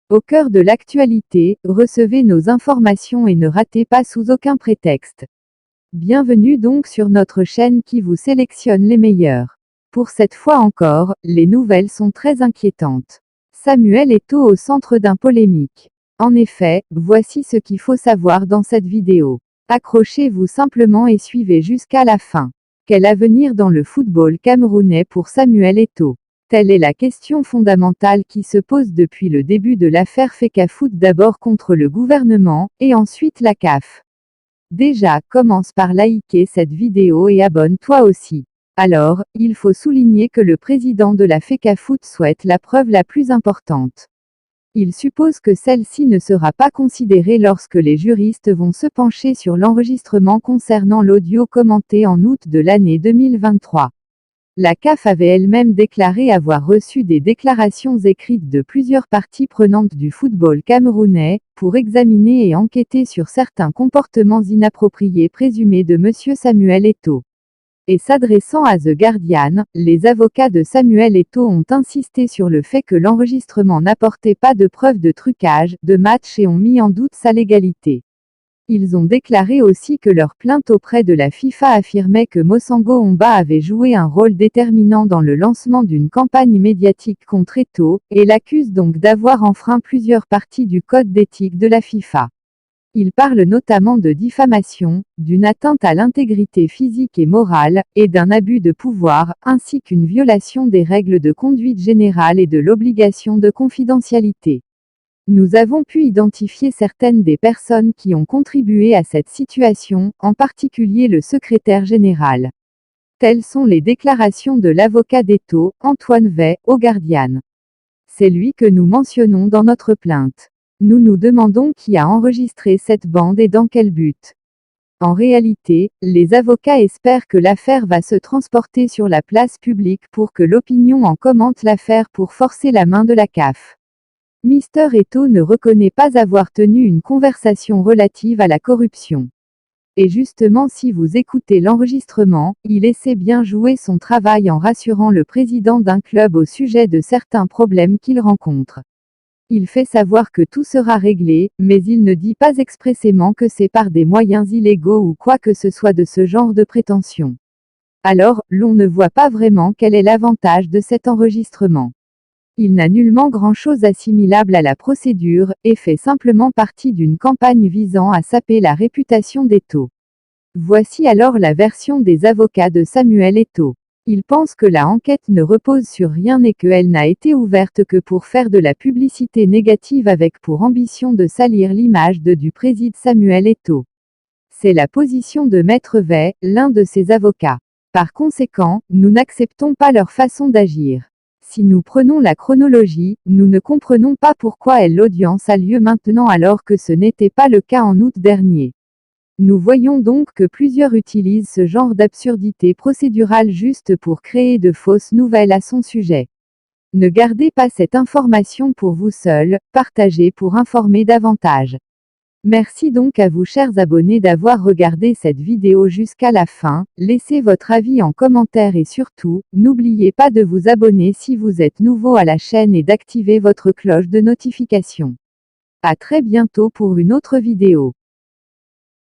Au cœur de l'actualité, recevez nos informations et ne ratez pas sous aucun prétexte. Bienvenue donc sur notre chaîne qui vous sélectionne les meilleurs. Pour cette fois encore, les nouvelles sont très inquiétantes. Samuel Eto'o au centre d'un polémique. En effet, voici ce qu'il faut savoir dans cette vidéo. Accrochez-vous simplement et suivez jusqu'à la fin. Quel avenir dans le football camerounais pour Samuel Eto'o? Telle est la question fondamentale qui se pose depuis le début de l'affaire Fecafoot, d'abord contre le gouvernement, et ensuite la CAF. Déjà, commence par liker cette vidéo et abonne-toi aussi. Alors, il faut souligner que le président de la Fecafoot souhaite la preuve la plus importante. Il suppose que celle-ci ne sera pas considérée lorsque les juristes vont se pencher sur l'enregistrement concernant l'audio commenté en août de l'année 2023. La CAF avait elle-même déclaré avoir reçu des déclarations écrites de plusieurs parties prenantes du football camerounais, pour examiner et enquêter sur certains comportements inappropriés présumés de M. Samuel Eto'o. Et s'adressant à The Guardian, les avocats de Samuel Eto'o ont insisté sur le fait que l'enregistrement n'apportait pas de preuves de trucage de match et ont mis en doute sa légalité. Ils ont déclaré aussi que leur plainte auprès de la FIFA affirmait que Mosango Omba avait joué un rôle déterminant dans le lancement d'une campagne médiatique contre Eto'o, et l'accusent donc d'avoir enfreint plusieurs parties du code d'éthique de la FIFA. Ils parlent notamment de diffamation, d'une atteinte à l'intégrité physique et morale, et d'un abus de pouvoir, ainsi qu'une violation des règles de conduite générale et de l'obligation de confidentialité. Nous avons pu identifier certaines des personnes qui ont contribué à cette situation, en particulier le secrétaire général. Telles sont les déclarations de l'avocat d'Eto'o, Antoine Vey, au Guardian. C'est lui que nous mentionnons dans notre plainte. Nous nous demandons qui a enregistré cette bande et dans quel but. En réalité, les avocats espèrent que l'affaire va se transporter sur la place publique pour que l'opinion en commente l'affaire pour forcer la main de la CAF. Mr Eto'o ne reconnaît pas avoir tenu une conversation relative à la corruption. Et justement, si vous écoutez l'enregistrement, il essaie bien jouer son travail en rassurant le président d'un club au sujet de certains problèmes qu'il rencontre. Il fait savoir que tout sera réglé, mais il ne dit pas expressément que c'est par des moyens illégaux ou quoi que ce soit de ce genre de prétention. Alors, l'on ne voit pas vraiment quel est l'avantage de cet enregistrement. Il n'a nullement grand-chose assimilable à la procédure, et fait simplement partie d'une campagne visant à saper la réputation d'Eto'o. Voici alors la version des avocats de Samuel Eto'o. Ils pensent que la enquête ne repose sur rien et qu'elle n'a été ouverte que pour faire de la publicité négative avec pour ambition de salir l'image du président Samuel Eto'o. C'est la position de Maître Vey, l'un de ses avocats. Par conséquent, nous n'acceptons pas leur façon d'agir. Si nous prenons la chronologie, nous ne comprenons pas pourquoi l'audience a lieu maintenant alors que ce n'était pas le cas en août dernier. Nous voyons donc que plusieurs utilisent ce genre d'absurdité procédurale juste pour créer de fausses nouvelles à son sujet. Ne gardez pas cette information pour vous seul, partagez pour informer davantage. Merci donc à vous chers abonnés d'avoir regardé cette vidéo jusqu'à la fin, laissez votre avis en commentaire et surtout, n'oubliez pas de vous abonner si vous êtes nouveau à la chaîne et d'activer votre cloche de notification. À très bientôt pour une autre vidéo.